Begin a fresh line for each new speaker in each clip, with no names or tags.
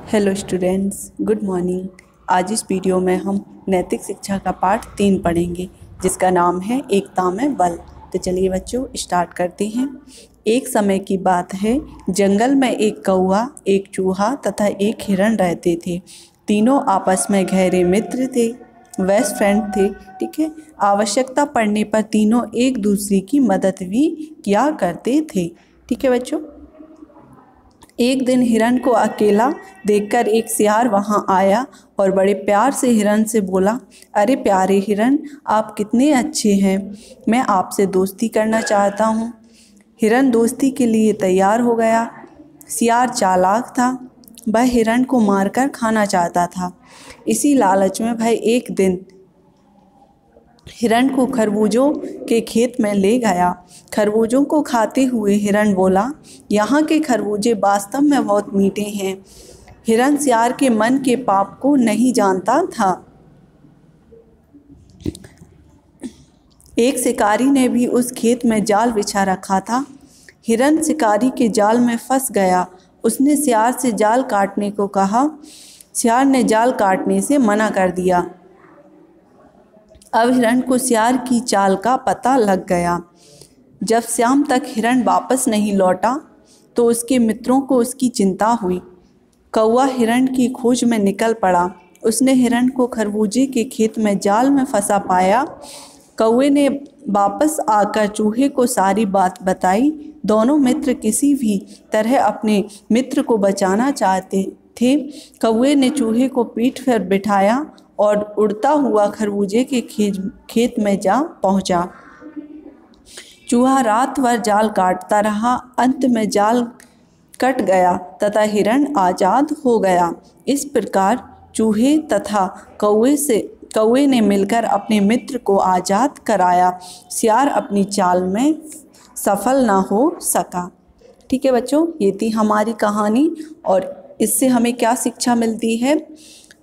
Hello students, good morning. आज इस video में हम नैतिक शिक्षा का पाठ 3 पढ़ेंगे, जिसका नाम है एकता में बल। तो चलिए बच्चों, स्टार्ट करते हैं। एक समय की बात है, जंगल में एक कौवा, एक चूहा तथा एक हिरण रहते थे। तीनों आपस में गहरे मित्र थे, बेस्ट फ्रेंड थे। ठीक है। आवश्यकता पड़ने पर तीनों एक दूसरे की मदद भी किया करते थे। ठीक है बच्चों। एक दिन हिरण को अकेला देखकर एक सियार वहां आया और बड़े प्यार से हिरण से बोला, अरे प्यारे हिरण, आप कितने अच्छे हैं, मैं आपसे दोस्ती करना चाहता हूँ। हिरण दोस्ती के लिए तैयार हो गया। सियार चालाक था, वह हिरण को मारकर खाना चाहता था। इसी लालच में वह एक दिन हिरण को खरबूजों के खेत में ले गया। खरबूजों को खाते हुए हिरण बोला, यहाँ के खरबूजे वास्तव में बहुत मीठे हैं। हिरण सियार के मन के पाप को नहीं जानता था। एक शिकारी ने भी उस खेत में जाल बिछा रखा था। हिरण शिकारी के जाल में फंस गया। उसने सियार से जाल काटने को कहा। सियार ने जाल काटने से मना कर दिया। अब हिरण को सियार की चाल का पता लग गया। जब शाम तक हिरण वापस नहीं लौटा तो उसके मित्रों को उसकी चिंता हुई। कौवा हिरण की खोज में निकल पड़ा। उसने हिरण को खरबूजे के खेत में जाल में फंसा पाया। कौवे ने वापस आकर चूहे को सारी बात बताई। दोनों मित्र किसी भी तरह अपने मित्र को बचाना चाहते थे। कौवे ने चूहे को पीठ पर बिठाया और उड़ता हुआ खरबूजे के खेत में जा पहुंचा। चूहा रात भर जाल काटता रहा। अंत में जाल कट गया तथा हिरण आज़ाद हो गया। इस प्रकार चूहे तथा कौवे ने मिलकर अपने मित्र को आज़ाद कराया। सियार अपनी चाल में सफल ना हो सका। ठीक है बच्चों, ये थी हमारी कहानी। और इससे हमें क्या शिक्षा मिलती है?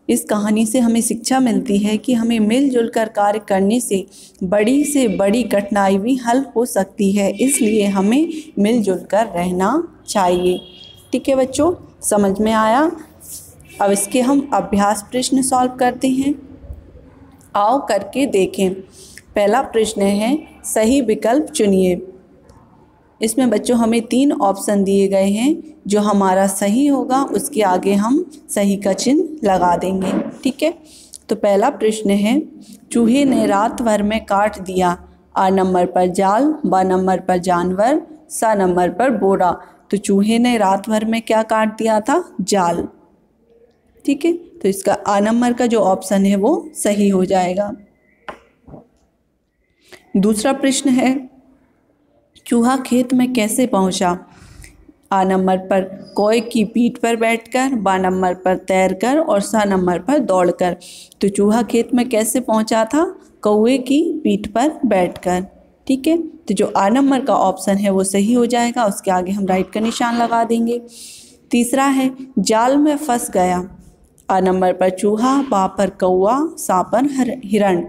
इस कहानी से हमें शिक्षा मिलती है कि हमें मिलजुल कर कार्य करने से बड़ी कठिनाई भी हल हो सकती है। इसलिए हमें मिलजुल कर रहना चाहिए। ठीक है बच्चों, समझ में आया? अब इसके हम अभ्यास प्रश्न सॉल्व करते हैं। आओ करके देखें। पहला प्रश्न है, सही विकल्प चुनिए। इसमें बच्चों हमें 3 ऑप्शन दिए गए हैं। जो हमारा सही होगा उसके आगे हम सही का चिन्ह लगा देंगे। ठीक है। तो पहला प्रश्न है, चूहे ने रात भर में काट दिया। आ नंबर पर जाल, बा नंबर पर जानवर, सा नंबर पर बोरा। तो चूहे ने रात भर में क्या काट दिया था? जाल। ठीक है। तो इसका आ नंबर का जो ऑप्शन है वो सही हो जाएगा। दूसरा प्रश्न है, चूहा खेत में कैसे पहुंचा? आ नंबर पर कौवे की पीठ पर बैठकर, बा नंबर पर तैरकर और सा नंबर पर दौड़कर। तो चूहा खेत में कैसे पहुंचा था? कौवे की पीठ पर बैठकर। ठीक है। तो जो आ नंबर का ऑप्शन है वो सही हो जाएगा। उसके आगे हम राइट का निशान लगा देंगे। तीसरा है, जाल में फंस गया। आ नंबर पर चूहा, बा पर कौवा, सा पर हिरण।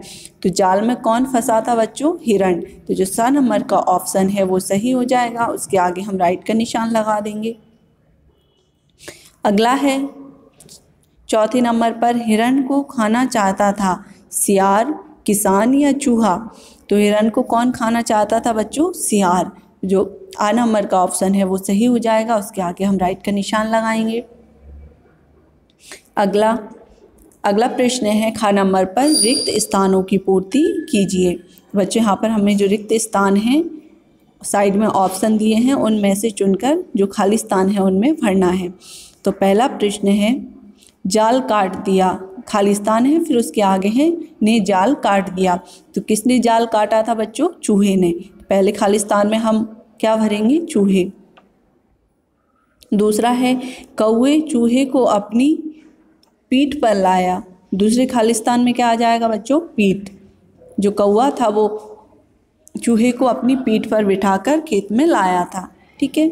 तो जाल में कौन फंसा था बच्चों? हिरण। तो जो सा नंबर का ऑप्शन है वो सही हो जाएगा। उसके आगे हम राइट का निशान लगा देंगे। अगला है, चौथे नंबर पर हिरण को खाना चाहता था सियार, किसान या चूहा? तो हिरण को कौन खाना चाहता था बच्चों? सियार। जो आ नंबर का ऑप्शन है वो सही हो जाएगा। उसके आगे हम राइट का निशान लगाएंगे। अगला प्रश्न है, खा नंबर पर रिक्त स्थानों की पूर्ति कीजिए। बच्चों यहाँ पर हमें जो रिक्त स्थान हैं साइड में ऑप्शन दिए हैं, उनमें से चुनकर जो खाली स्थान है उनमें भरना है। तो पहला प्रश्न है, जाल काट दिया, खाली स्थान है, फिर उसके आगे है ने जाल काट दिया। तो किसने जाल काटा था बच्चों? चूहे ने। पहले खाली स्थान में हम क्या भरेंगे? चूहे। दूसरा है, कौवे चूहे को अपनी पीठ पर लाया। दूसरे खाली स्थान में क्या आ जाएगा बच्चों? पीठ। जो कौवा था वो चूहे को अपनी पीठ पर बिठाकर खेत में लाया था। ठीक है।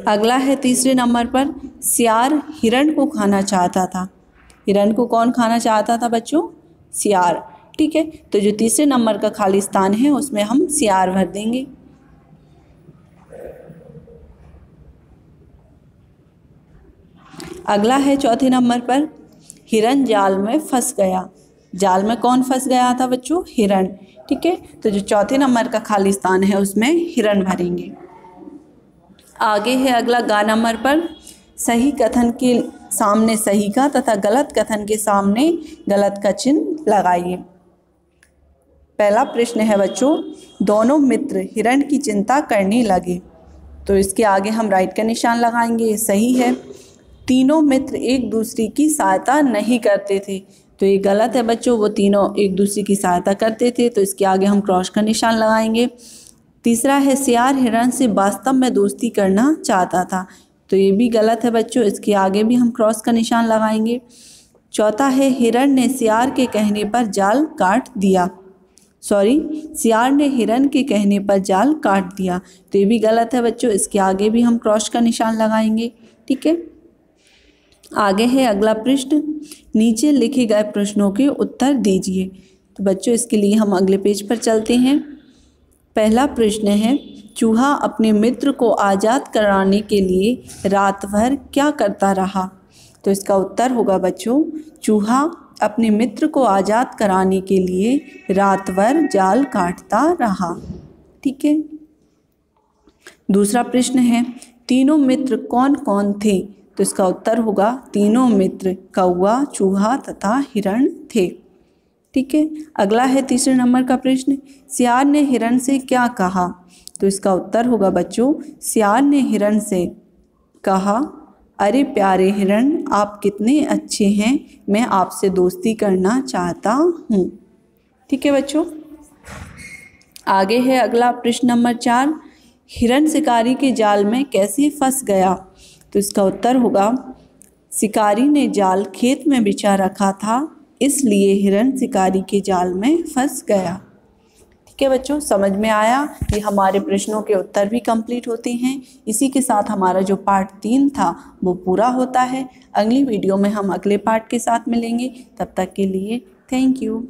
अगला है, तीसरे नंबर पर सियार हिरण को खाना चाहता था। हिरण को कौन खाना चाहता था बच्चों? सियार। ठीक है। तो जो तीसरे नंबर का खाली स्थान है उसमें हम सियार भर देंगे। अगला है चौथे नंबर पर, हिरन जाल में फंस गया। जाल में कौन फंस गया था बच्चों? हिरन। ठीक है, तो जो चौथे नंबर का खाली स्थान है उसमें हिरन भरेंगे। आगे है अगला ग नंबर पर, सही कथन के सामने सही का तथा गलत कथन के सामने गलत का चिन्ह लगाइए। पहला प्रश्न है बच्चों, दोनों मित्र हिरण की चिंता करने लगे। तो इसके आगे हम राइट का निशान लगाएंगे, ये सही है। तीनों मित्र एक दूसरे की सहायता नहीं करते थे, तो ये गलत है बच्चों, वो तीनों एक दूसरे की सहायता करते थे, तो इसके आगे हम क्रॉस का निशान लगाएंगे। तीसरा है, सियार हिरण से वास्तव में दोस्ती करना चाहता था, तो ये भी गलत है बच्चों, इसके आगे भी हम क्रॉस का निशान लगाएंगे। चौथा है, हिरण ने सियार के कहने पर जाल काट दिया। सियार ने हिरण के कहने पर जाल काट दिया, तो ये भी गलत है बच्चों, इसके आगे भी हम क्रॉस का निशान लगाएंगे। ठीक है, आगे है अगला प्रश्न, नीचे लिखे गए प्रश्नों के उत्तर दीजिए। तो बच्चों इसके लिए हम अगले पेज पर चलते हैं। पहला प्रश्न है, चूहा अपने मित्र को आज़ाद कराने के लिए रात भर क्या करता रहा? तो इसका उत्तर होगा बच्चों, चूहा अपने मित्र को आज़ाद कराने के लिए रात भर जाल काटता रहा। ठीक है, दूसरा प्रश्न है, तीनों मित्र कौन कौन थे? तो इसका उत्तर होगा, तीनों मित्र कौवा, चूहा तथा हिरण थे। ठीक है, अगला है तीसरे नंबर का प्रश्न, सियार ने हिरण से क्या कहा? तो इसका उत्तर होगा बच्चों, सियार ने हिरण से कहा, अरे प्यारे हिरण, आप कितने अच्छे हैं, मैं आपसे दोस्ती करना चाहता हूँ। ठीक है बच्चों, आगे है अगला प्रश्न नंबर 4, हिरण शिकारी के जाल में कैसे फंस गया? तो इसका उत्तर होगा, शिकारी ने जाल खेत में बिछा रखा था, इसलिए हिरण शिकारी के जाल में फंस गया। ठीक है बच्चों, समझ में आया? ये हमारे प्रश्नों के उत्तर भी कंप्लीट होते हैं। इसी के साथ हमारा जो पार्ट 3 था वो पूरा होता है। अगली वीडियो में हम अगले पार्ट के साथ मिलेंगे, तब तक के लिए थैंक यू।